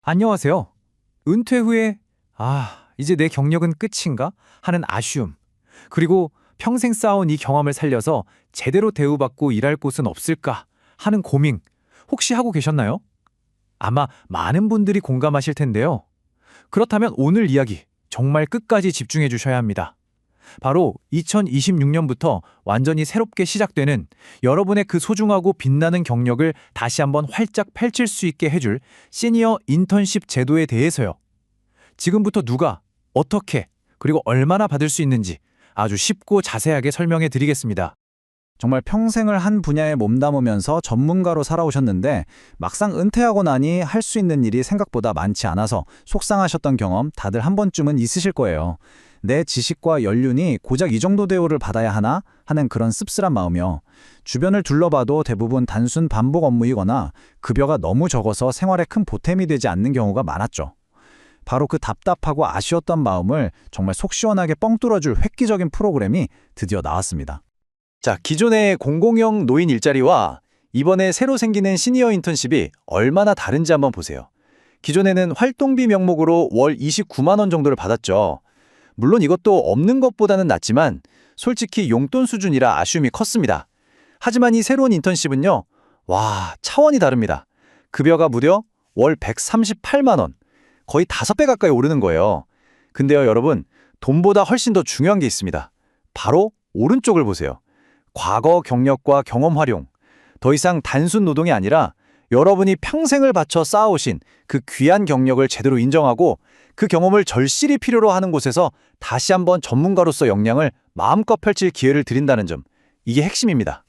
안녕하세요. 은퇴 후에 이제 내 경력은 끝인가 하는 아쉬움, 그리고 평생 쌓아온 이 경험을 살려서 제대로 대우받고 일할 곳은 없을까 하는 고민 혹시 하고 계셨나요? 아마 많은 분들이 공감하실 텐데요. 그렇다면 오늘 이야기 정말 끝까지 집중해 주셔야 합니다. 바로 2026년부터 완전히 새롭게 시작되는 여러분의 그 소중하고 빛나는 경력을 다시 한번 활짝 펼칠 수 있게 해줄 시니어 인턴십 제도에 대해서요. 지금부터 누가, 어떻게, 그리고 얼마나 받을 수 있는지 아주 쉽고 자세하게 설명해 드리겠습니다. 정말 평생을 한 분야에 몸담으면서 전문가로 살아오셨는데 막상 은퇴하고 나니 할 수 있는 일이 생각보다 많지 않아서 속상하셨던 경험 다들 한 번쯤은 있으실 거예요. 내 지식과 연륜이 고작 이 정도 대우를 받아야 하나 하는 그런 씁쓸한 마음이요. 주변을 둘러봐도 대부분 단순 반복 업무이거나 급여가 너무 적어서 생활에 큰 보탬이 되지 않는 경우가 많았죠. 바로 그 답답하고 아쉬웠던 마음을 정말 속 시원하게 뻥 뚫어줄 획기적인 프로그램이 드디어 나왔습니다. 자, 기존의 공공형 노인 일자리와 이번에 새로 생기는 시니어 인턴십이 얼마나 다른지 한번 보세요. 기존에는 활동비 명목으로 월 29만 원 정도를 받았죠. 물론 이것도 없는 것보다는 낫지만 솔직히 용돈 수준이라 아쉬움이 컸습니다. 하지만 이 새로운 인턴십은요. 차원이 다릅니다. 급여가 무려 월 138만 원. 거의 5배 가까이 오르는 거예요. 근데요, 여러분, 돈보다 훨씬 더 중요한 게 있습니다. 바로 오른쪽을 보세요. 과거 경력과 경험 활용. 더 이상 단순 노동이 아니라 여러분이 평생을 바쳐 쌓아오신 그 귀한 경력을 제대로 인정하고 그 경험을 절실히 필요로 하는 곳에서 다시 한번 전문가로서 역량을 마음껏 펼칠 기회를 드린다는 점. 이게 핵심입니다.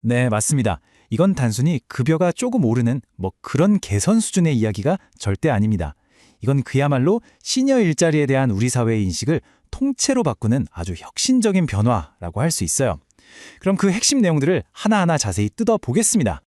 네, 맞습니다. 이건 단순히 급여가 조금 오르는 그런 개선 수준의 이야기가 절대 아닙니다. 이건 그야말로 시니어 일자리에 대한 우리 사회의 인식을 통째로 바꾸는 아주 혁신적인 변화라고 할 수 있어요. 그럼 그 핵심 내용들을 하나하나 자세히 뜯어보겠습니다.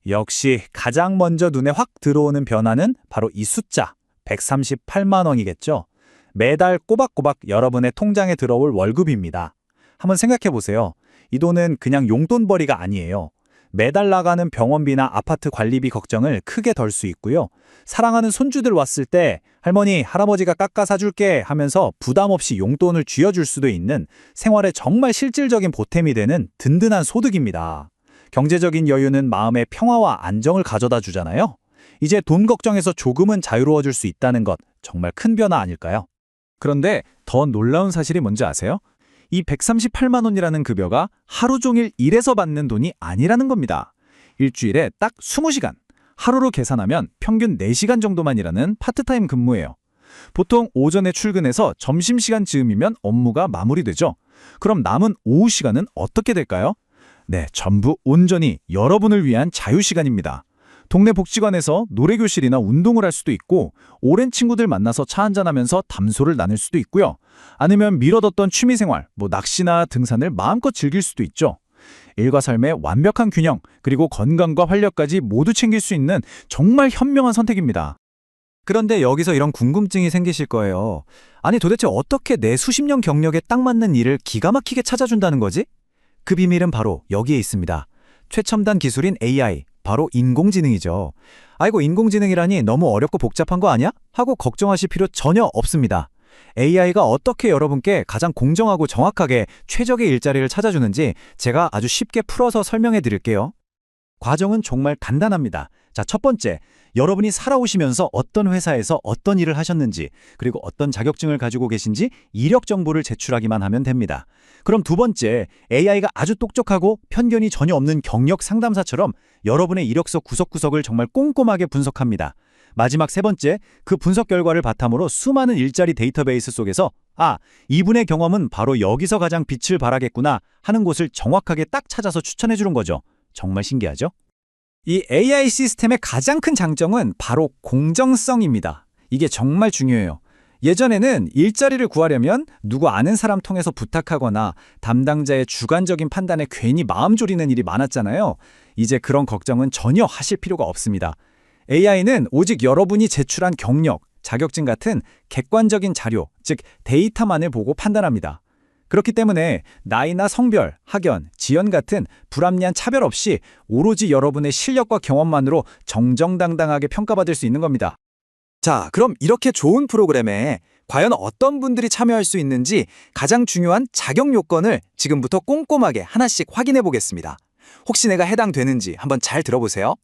역시 가장 먼저 눈에 확 들어오는 변화는 바로 이 숫자, 138만 원이겠죠. 매달 꼬박꼬박 여러분의 통장에 들어올 월급입니다. 한번 생각해 보세요. 이 돈은 그냥 용돈벌이가 아니에요. 매달 나가는 병원비나 아파트 관리비 걱정을 크게 덜 수 있고요. 사랑하는 손주들 왔을 때 할머니, 할아버지가 깎아 사줄게 하면서 부담 없이 용돈을 쥐어줄 수도 있는 생활에 정말 실질적인 보탬이 되는 든든한 소득입니다. 경제적인 여유는 마음의 평화와 안정을 가져다 주잖아요. 이제 돈 걱정에서 조금은 자유로워질 수 있다는 것, 정말 큰 변화 아닐까요? 그런데 더 놀라운 사실이 뭔지 아세요? 이 138만 원이라는 급여가 하루 종일 일해서 받는 돈이 아니라는 겁니다. 일주일에 딱 20시간, 하루로 계산하면 평균 4시간 정도만 일하는 파트타임 근무예요. 보통 오전에 출근해서 점심시간 즈음이면 업무가 마무리되죠. 그럼 남은 오후 시간은 어떻게 될까요? 네, 전부 온전히 여러분을 위한 자유시간입니다. 동네 복지관에서 노래교실이나 운동을 할 수도 있고 오랜 친구들 만나서 차 한잔하면서 담소를 나눌 수도 있고요. 아니면 미뤄뒀던 취미생활, 낚시나 등산을 마음껏 즐길 수도 있죠. 일과 삶의 완벽한 균형, 그리고 건강과 활력까지 모두 챙길 수 있는 정말 현명한 선택입니다. 그런데 여기서 이런 궁금증이 생기실 거예요. 아니 도대체 어떻게 내 수십 년 경력에 딱 맞는 일을 기가 막히게 찾아준다는 거지? 그 비밀은 바로 여기에 있습니다. 최첨단 기술인 AI, 바로 인공지능이죠. 아이고 인공지능이라니 너무 어렵고 복잡한 거 아니야? 하고 걱정하실 필요 전혀 없습니다. AI가 어떻게 여러분께 가장 공정하고 정확하게 최적의 일자리를 찾아주는지 제가 아주 쉽게 풀어서 설명해 드릴게요. 과정은 정말 간단합니다. 자, 첫 번째, 여러분이 살아오시면서 어떤 회사에서 어떤 일을 하셨는지, 그리고 어떤 자격증을 가지고 계신지 이력 정보를 제출하기만 하면 됩니다. 그럼 두 번째, AI가 아주 똑똑하고 편견이 전혀 없는 경력 상담사처럼 여러분의 이력서 구석구석을 정말 꼼꼼하게 분석합니다. 마지막 세 번째, 그 분석 결과를 바탕으로 수많은 일자리 데이터베이스 속에서 이분의 경험은 바로 여기서 가장 빛을 발하겠구나 하는 곳을 정확하게 딱 찾아서 추천해 주는 거죠. 정말 신기하죠? 이 AI 시스템의 가장 큰 장점은 바로 공정성입니다. 이게 정말 중요해요. 예전에는 일자리를 구하려면 누구 아는 사람 통해서 부탁하거나 담당자의 주관적인 판단에 괜히 마음 졸이는 일이 많았잖아요. 이제 그런 걱정은 전혀 하실 필요가 없습니다. AI는 오직 여러분이 제출한 경력, 자격증 같은 객관적인 자료, 즉 데이터만을 보고 판단합니다. 그렇기 때문에 나이나 성별, 학연, 지연 같은 불합리한 차별 없이 오로지 여러분의 실력과 경험만으로 정정당당하게 평가받을 수 있는 겁니다. 자, 그럼 이렇게 좋은 프로그램에 과연 어떤 분들이 참여할 수 있는지 가장 중요한 자격 요건을 지금부터 꼼꼼하게 하나씩 확인해 보겠습니다. 혹시 내가 해당되는지 한번 잘 들어보세요.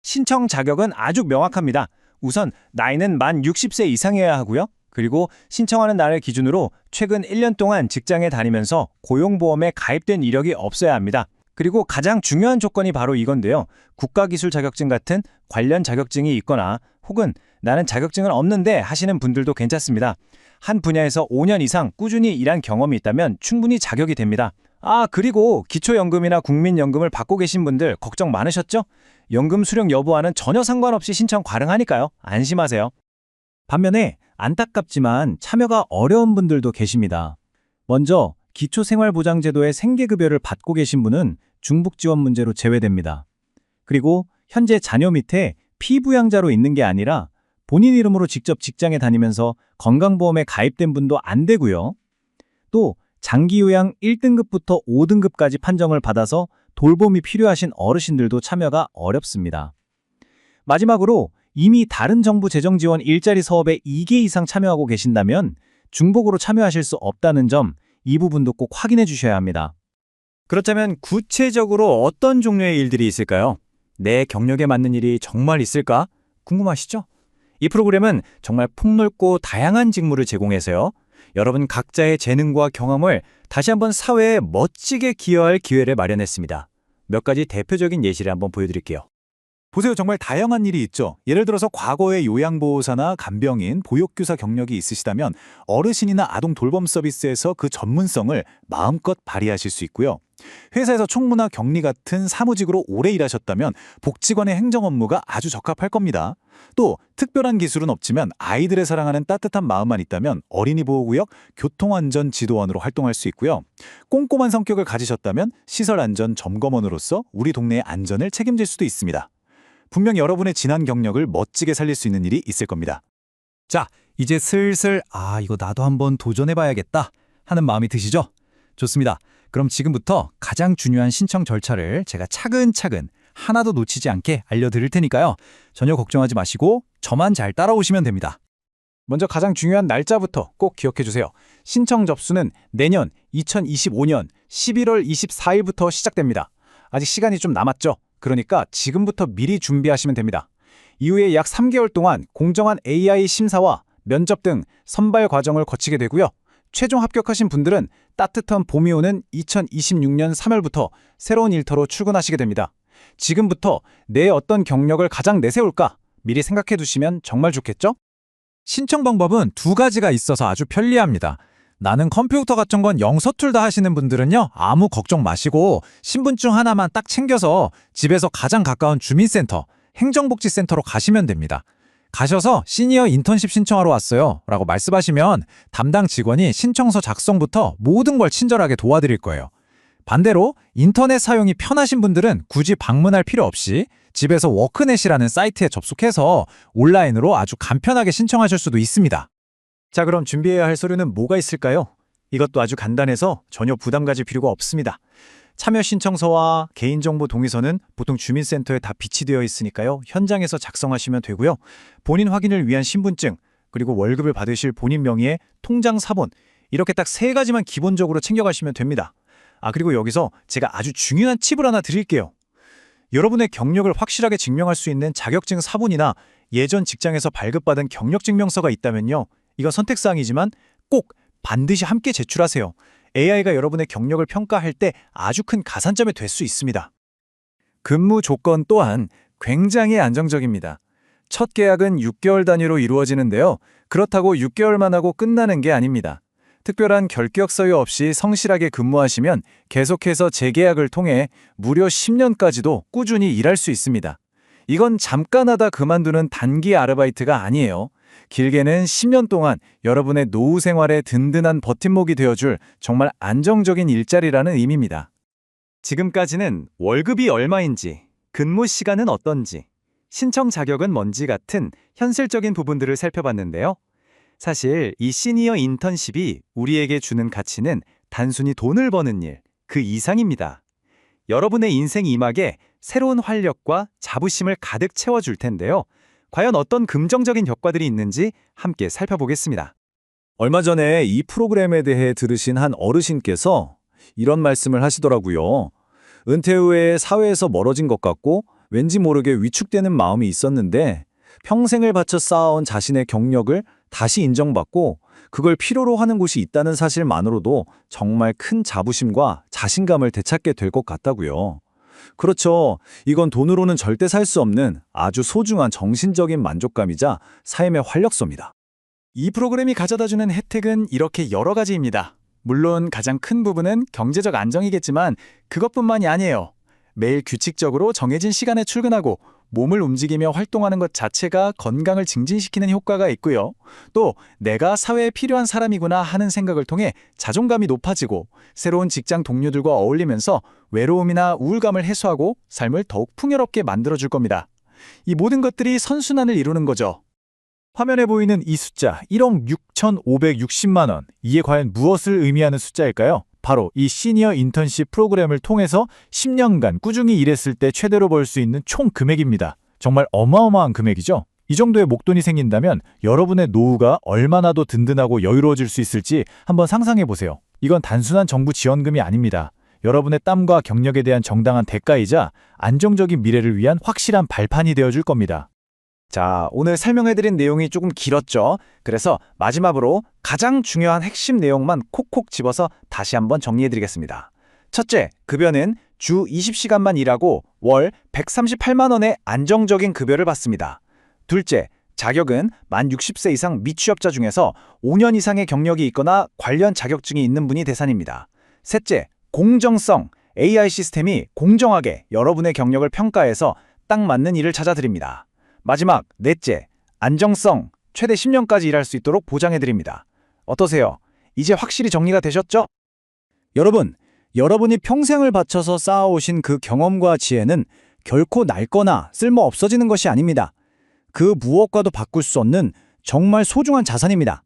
신청 자격은 아주 명확합니다. 우선 나이는 만 60세 이상이어야 하고요. 그리고 신청하는 날을 기준으로 최근 1년 동안 직장에 다니면서 고용보험에 가입된 이력이 없어야 합니다. 그리고 가장 중요한 조건이 바로 이건데요. 국가기술 자격증 같은 관련 자격증이 있거나 혹은 나는 자격증은 없는데 하시는 분들도 괜찮습니다. 한 분야에서 5년 이상 꾸준히 일한 경험이 있다면 충분히 자격이 됩니다. 그리고 기초연금이나 국민연금을 받고 계신 분들 걱정 많으셨죠? 연금 수령 여부와는 전혀 상관없이 신청 가능하니까요. 안심하세요. 반면에 안타깝지만 참여가 어려운 분들도 계십니다. 먼저 기초생활보장제도의 생계급여를 받고 계신 분은 중복지원 문제로 제외됩니다. 그리고 현재 자녀 밑에 피부양자로 있는 게 아니라 본인 이름으로 직접 직장에 다니면서 건강보험에 가입된 분도 안 되고요. 또 장기요양 1등급부터 5등급까지 판정을 받아서 돌봄이 필요하신 어르신들도 참여가 어렵습니다. 마지막으로 이미 다른 정부 재정지원 일자리 사업에 2개 이상 참여하고 계신다면 중복으로 참여하실 수 없다는 점, 이 부분도 꼭 확인해 주셔야 합니다. 그렇다면 구체적으로 어떤 종류의 일들이 있을까요? 내 경력에 맞는 일이 정말 있을까? 궁금하시죠? 이 프로그램은 정말 폭넓고 다양한 직무를 제공해서요. 여러분 각자의 재능과 경험을 다시 한번 사회에 멋지게 기여할 기회를 마련했습니다. 몇 가지 대표적인 예시를 한번 보여드릴게요. 보세요. 정말 다양한 일이 있죠. 예를 들어서 과거에 요양보호사나 간병인, 보육교사 경력이 있으시다면 어르신이나 아동 돌봄 서비스에서 그 전문성을 마음껏 발휘하실 수 있고요. 회사에서 총무나 격리 같은 사무직으로 오래 일하셨다면 복지관의 행정 업무가 아주 적합할 겁니다. 또 특별한 기술은 없지만 아이들을 사랑하는 따뜻한 마음만 있다면 어린이 보호구역 교통안전 지도원으로 활동할 수 있고요. 꼼꼼한 성격을 가지셨다면 시설안전 점검원으로서 우리 동네의 안전을 책임질 수도 있습니다. 분명 여러분의 지난 경력을 멋지게 살릴 수 있는 일이 있을 겁니다. 자, 이제 슬슬 이거 나도 한번 도전해봐야겠다 하는 마음이 드시죠? 좋습니다. 그럼 지금부터 가장 중요한 신청 절차를 제가 차근차근 하나도 놓치지 않게 알려드릴 테니까요. 전혀 걱정하지 마시고 저만 잘 따라오시면 됩니다. 먼저 가장 중요한 날짜부터 꼭 기억해 주세요. 신청 접수는 내년 2025년 11월 24일부터 시작됩니다. 아직 시간이 좀 남았죠? 그러니까 지금부터 미리 준비하시면 됩니다. 이후에 약 3개월 동안 공정한 AI 심사와 면접 등 선발 과정을 거치게 되고요. 최종 합격하신 분들은 따뜻한 봄이 오는 2026년 3월부터 새로운 일터로 출근하시게 됩니다. 지금부터 내 어떤 경력을 가장 내세울까 미리 생각해 두시면 정말 좋겠죠? 신청 방법은 두 가지가 있어서 아주 편리합니다. 나는 컴퓨터가 전공 영서툴 다 하시는 분들은요, 아무 걱정 마시고 신분증 하나만 딱 챙겨서 집에서 가장 가까운 주민센터, 행정복지센터로 가시면 됩니다. 가셔서 시니어 인턴십 신청하러 왔어요 라고 말씀하시면 담당 직원이 신청서 작성부터 모든 걸 친절하게 도와드릴 거예요. 반대로 인터넷 사용이 편하신 분들은 굳이 방문할 필요 없이 집에서 워크넷이라는 사이트에 접속해서 온라인으로 아주 간편하게 신청하실 수도 있습니다. 자, 그럼 준비해야 할 서류는 뭐가 있을까요? 이것도 아주 간단해서 전혀 부담 가질 필요가 없습니다. 참여 신청서와 개인정보 동의서는 보통 주민센터에 다 비치되어 있으니까요. 현장에서 작성하시면 되고요. 본인 확인을 위한 신분증, 그리고 월급을 받으실 본인 명의의 통장 사본, 이렇게 딱 3가지만 기본적으로 챙겨가시면 됩니다. 그리고 여기서 제가 아주 중요한 팁을 하나 드릴게요. 여러분의 경력을 확실하게 증명할 수 있는 자격증 사본이나 예전 직장에서 발급받은 경력증명서가 있다면요. 이건 선택사항이지만 꼭 반드시 함께 제출하세요. AI가 여러분의 경력을 평가할 때 아주 큰 가산점이 될 수 있습니다. 근무 조건 또한 굉장히 안정적입니다. 첫 계약은 6개월 단위로 이루어지는데요. 그렇다고 6개월만 하고 끝나는 게 아닙니다. 특별한 결격 서류 없이 성실하게 근무하시면 계속해서 재계약을 통해 무려 10년까지도 꾸준히 일할 수 있습니다. 이건 잠깐 하다 그만두는 단기 아르바이트가 아니에요. 길게는 10년 동안 여러분의 노후 생활에 든든한 버팀목이 되어줄 정말 안정적인 일자리라는 의미입니다. 지금까지는 월급이 얼마인지, 근무 시간은 어떤지, 신청 자격은 뭔지 같은 현실적인 부분들을 살펴봤는데요. 사실 이 시니어 인턴십이 우리에게 주는 가치는 단순히 돈을 버는 일, 그 이상입니다. 여러분의 인생 이막에 새로운 활력과 자부심을 가득 채워줄 텐데요. 과연 어떤 긍정적인 효과들이 있는지 함께 살펴보겠습니다. 얼마 전에 이 프로그램에 대해 들으신 한 어르신께서 이런 말씀을 하시더라고요. 은퇴 후에 사회에서 멀어진 것 같고 왠지 모르게 위축되는 마음이 있었는데 평생을 바쳐 쌓아온 자신의 경력을 다시 인정받고 그걸 필요로 하는 곳이 있다는 사실만으로도 정말 큰 자부심과 자신감을 되찾게 될 것 같다고요. 그렇죠. 이건 돈으로는 절대 살 수 없는 아주 소중한 정신적인 만족감이자 삶의 활력소입니다. 이 프로그램이 가져다주는 혜택은 이렇게 여러 가지입니다. 물론 가장 큰 부분은 경제적 안정이겠지만 그것뿐만이 아니에요. 매일 규칙적으로 정해진 시간에 출근하고 몸을 움직이며 활동하는 것 자체가 건강을 증진시키는 효과가 있고요. 또 내가 사회에 필요한 사람이구나 하는 생각을 통해 자존감이 높아지고 새로운 직장 동료들과 어울리면서 외로움이나 우울감을 해소하고 삶을 더욱 풍요롭게 만들어줄 겁니다. 이 모든 것들이 선순환을 이루는 거죠. 화면에 보이는 이 숫자 1억 6,560만 원. 이게 과연 무엇을 의미하는 숫자일까요? 바로 이 시니어 인턴십 프로그램을 통해서 10년간 꾸준히 일했을 때 최대로 벌 수 있는 총 금액입니다. 정말 어마어마한 금액이죠. 이 정도의 목돈이 생긴다면 여러분의 노후가 얼마나 더 든든하고 여유로워질 수 있을지 한번 상상해 보세요. 이건 단순한 정부 지원금이 아닙니다. 여러분의 땀과 경력에 대한 정당한 대가이자 안정적인 미래를 위한 확실한 발판이 되어줄 겁니다. 자, 오늘 설명해드린 내용이 조금 길었죠? 그래서 마지막으로 가장 중요한 핵심 내용만 콕콕 집어서 다시 한번 정리해드리겠습니다. 첫째, 급여는 주 20시간만 일하고 월 138만 원의 안정적인 급여를 받습니다. 둘째, 자격은 만 60세 이상 미취업자 중에서 5년 이상의 경력이 있거나 관련 자격증이 있는 분이 대상입니다. 셋째, 공정성. AI 시스템이 공정하게 여러분의 경력을 평가해서 딱 맞는 일을 찾아드립니다. 마지막, 넷째, 안정성. 최대 10년까지 일할 수 있도록 보장해드립니다. 어떠세요? 이제 확실히 정리가 되셨죠? 여러분, 여러분이 평생을 바쳐서 쌓아오신 그 경험과 지혜는 결코 낡거나 쓸모 없어지는 것이 아닙니다. 그 무엇과도 바꿀 수 없는 정말 소중한 자산입니다.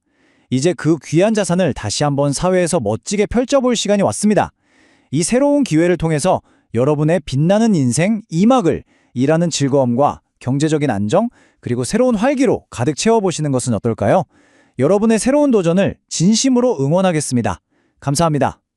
이제 그 귀한 자산을 다시 한번 사회에서 멋지게 펼쳐볼 시간이 왔습니다. 이 새로운 기회를 통해서 여러분의 빛나는 인생 2막을 일하는 즐거움과 경제적인 안정, 그리고 새로운 활기로 가득 채워보시는 것은 어떨까요? 여러분의 새로운 도전을 진심으로 응원하겠습니다. 감사합니다.